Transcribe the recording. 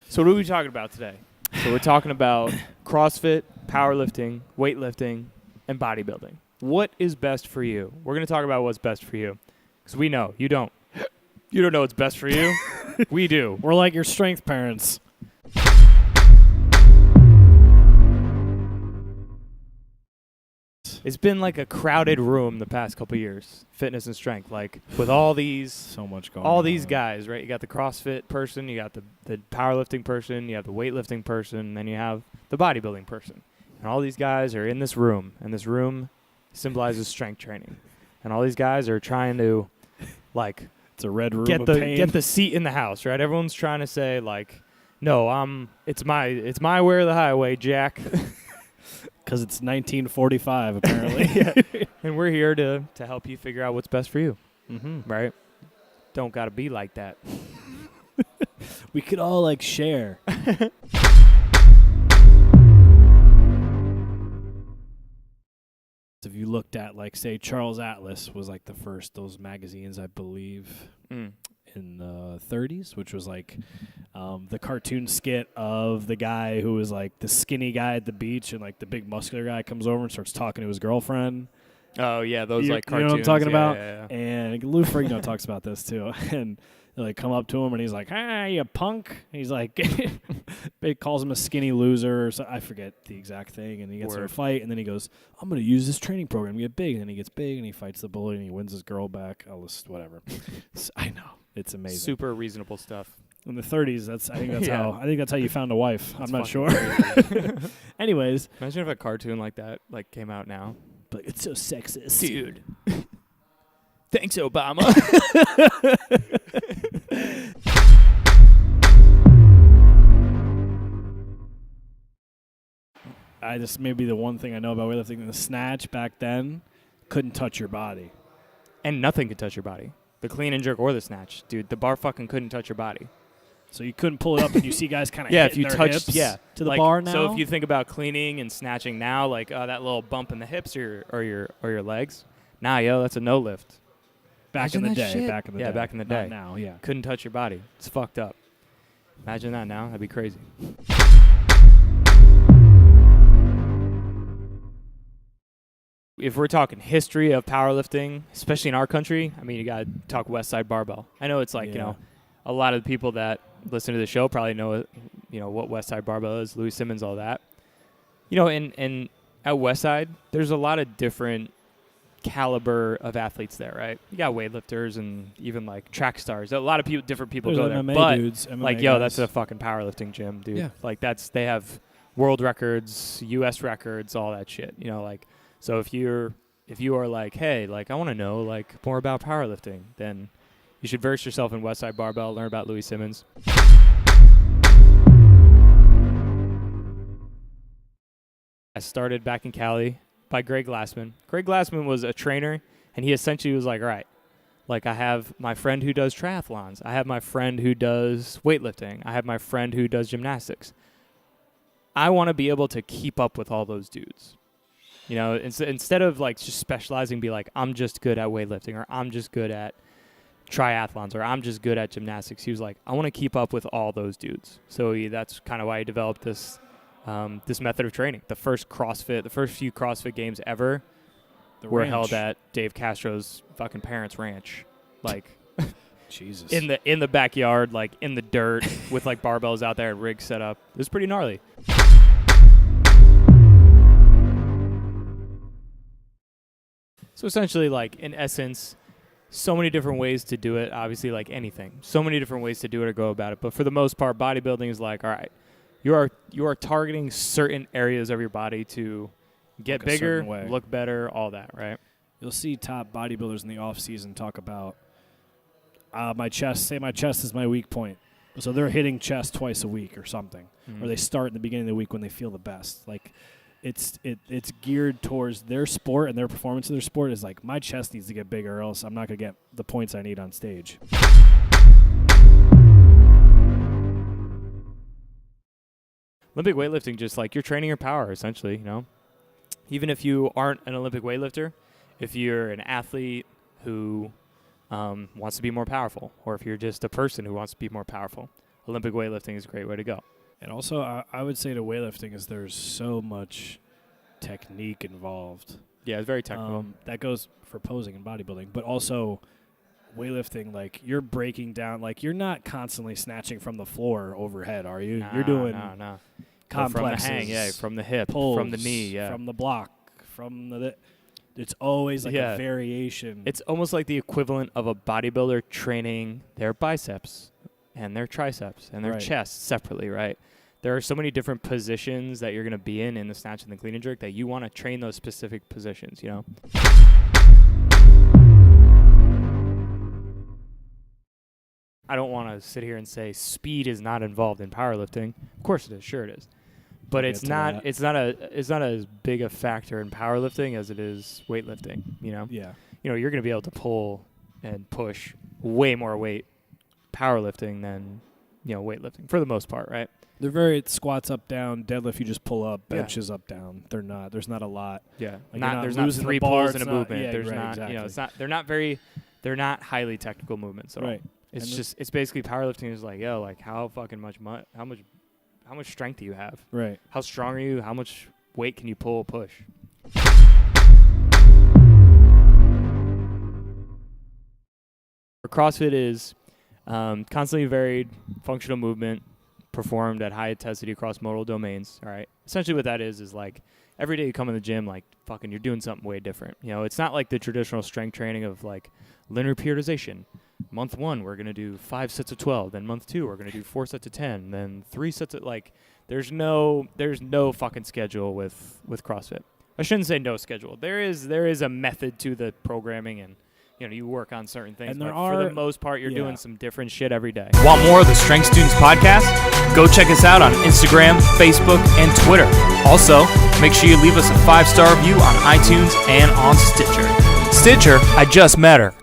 So what are we talking about today? So we're talking about CrossFit, powerlifting, weightlifting, and bodybuilding. What is best for you? We're going to talk about what's best for you. Because we know. You don't. You don't know what's best for you. We do. We're like your strength parents. It's been like a crowded room the past couple of years, fitness and strength. Like with all these, So much going on. all these guys, right? You got the CrossFit person, you got the powerlifting person, you have the weightlifting person, and then you have the bodybuilding person. And all these guys are in this room, and this room symbolizes strength training. And all these guys are trying to, like, It's a red room get of the pain. get the seat in the house, right? Everyone's trying to say like, no, it's my way or the highway, Jack. Because it's 1945, apparently. Yeah. And we're here to help you figure out what's best for you, Mm-hmm. right? Don't gotta be like that. We could all, like, share. If you looked at, like, say, Charles Atlas was, like, the first, those magazines, I believe, in the 30s, which was, like, the cartoon skit of the guy who was, like, the skinny guy at the beach, and, like, the big muscular guy comes over and starts talking to his girlfriend. Oh yeah, those like You know cartoons. what I'm talking about? Yeah. And Lou Ferrigno talks about this too. And they like come up to him and he's like, you punk. And he's like, it calls him a skinny loser. Or so, I forget the exact thing. And he gets in a fight. And then he goes, I'm going to use this training program to get big. And then he gets big and he fights the bully and he wins his girl back. Whatever. I know. It's amazing. Super reasonable stuff. In the 30s, I think that's Yeah. how you found a wife. That's I'm not sure. fucking Anyways. Imagine if a cartoon like that like came out now. But it's so sexist. Dude. Thanks, Obama. Maybe the one thing I know about weightlifting, the snatch back then couldn't touch your body. And nothing could touch your body. The clean and jerk or the snatch. Dude, the bar fucking couldn't touch your body. So you couldn't pull it up, and you see guys kind of If you touched to the like, bar now. So if you think about cleaning and snatching now, like that little bump in the hips or your legs, nah, that's a no lift. back in the Imagine that day, shit. back in the day. Yeah, back in the Not day. now, yeah. Couldn't touch your body. It's fucked up. Imagine that now. That'd be crazy. If we're talking history of powerlifting, especially in our country, I mean, you got to talk West Side Barbell. I know it's like, a lot of the people that listen to the show probably know, what West Side Barbell is, Louis Simmons, all that. And at West Side, there's a lot of different caliber of athletes there, right? You got weightlifters and even like track stars. A lot of different people There's go there. MMA But dudes, MMA like, guys. that's a fucking powerlifting gym, dude. Yeah. Like they have world records, US records, all that shit. So if you are like, hey, like I want to know like more about powerlifting, then you should verse yourself in West Side Barbell, learn about Louis Simmons. I started back in Cali by Greg Glassman. Greg Glassman was a trainer, and he essentially was like, all right, like I have my friend who does triathlons. I have my friend who does weightlifting. I have my friend who does gymnastics. I want to be able to keep up with all those dudes. Instead of like just specializing, be like, I'm just good at weightlifting, or I'm just good at triathlons, or I'm just good at gymnastics. He was like, I want to keep up with all those dudes. So that's kind of why he developed this method of training. The first few CrossFit games ever were held at Dave Castro's fucking parents' ranch, like Jesus, in the backyard, like in the dirt, with like barbells out there and rigs set up. It was pretty gnarly. So essentially, like, in essence, so many different ways to do it, obviously, like anything. So many different ways to do it or go about it. But for the most part, bodybuilding is like, all right, you are targeting certain areas of your body to get bigger, look better, all that, right? You'll see top bodybuilders in the off season talk about my chest. Say my chest is my weak point. So they're hitting chest twice a week or something, or they start in the beginning of the week when they feel the best. Like, it's geared towards their sport, and their performance of their sport is like, my chest needs to get bigger, or else I'm not gonna get the points I need on stage. Olympic weightlifting, just like you're training your power, essentially, Even if you aren't an Olympic weightlifter, if you're an athlete who wants to be more powerful, or if you're just a person who wants to be more powerful, Olympic weightlifting is a great way to go. And also, I would say to weightlifting is there's so much technique involved. Yeah, it's very technical. That goes for posing and bodybuilding, but also weightlifting, like, you're breaking down, like, you're not constantly snatching from the floor overhead, are you? You're doing complexes. From the hang, from the hip, pulls, from the knee, from the block, from the it's always like a variation. It's almost like the equivalent of a bodybuilder training their biceps and their triceps and their chest separately, right? There are so many different positions that you're going to be in the snatch and the clean and jerk that you want to train those specific positions, I don't want to sit here and say speed is not involved in powerlifting. Of course it is. Sure it is. But it's not as big a factor in powerlifting as it is weightlifting, Yeah. You're going to be able to pull and push way more weight powerlifting than, weightlifting for the most part, right? They're very squats up, down, deadlift you just pull up, benches up, down. They're not. There's not a lot. Yeah. Like There's not 3 pulls in a movement. Yeah, there's not, exactly. it's not, they're not highly technical movements at all. It's basically powerlifting is like, how fucking how much strength do you have? Right. How strong are you? How much weight can you pull, push? CrossFit is constantly varied functional movement performed at high intensity across modal domains. All right. Essentially what that is like every day you come in the gym, like fucking you're doing something way different. It's not like the traditional strength training of like linear periodization. Month 1, we're going to do 5 sets of 12. Then month 2, we're going to do 4 sets of 10. Then 3 sets of there's no fucking schedule with CrossFit. I shouldn't say no schedule. There is a method to the programming, and you work on certain things. And but for the most part, you're doing some different shit every day. Want more of the Strength Students podcast? Go check us out on Instagram, Facebook, and Twitter. Also, make sure you leave us a 5-star review on iTunes and on Stitcher. I just met her.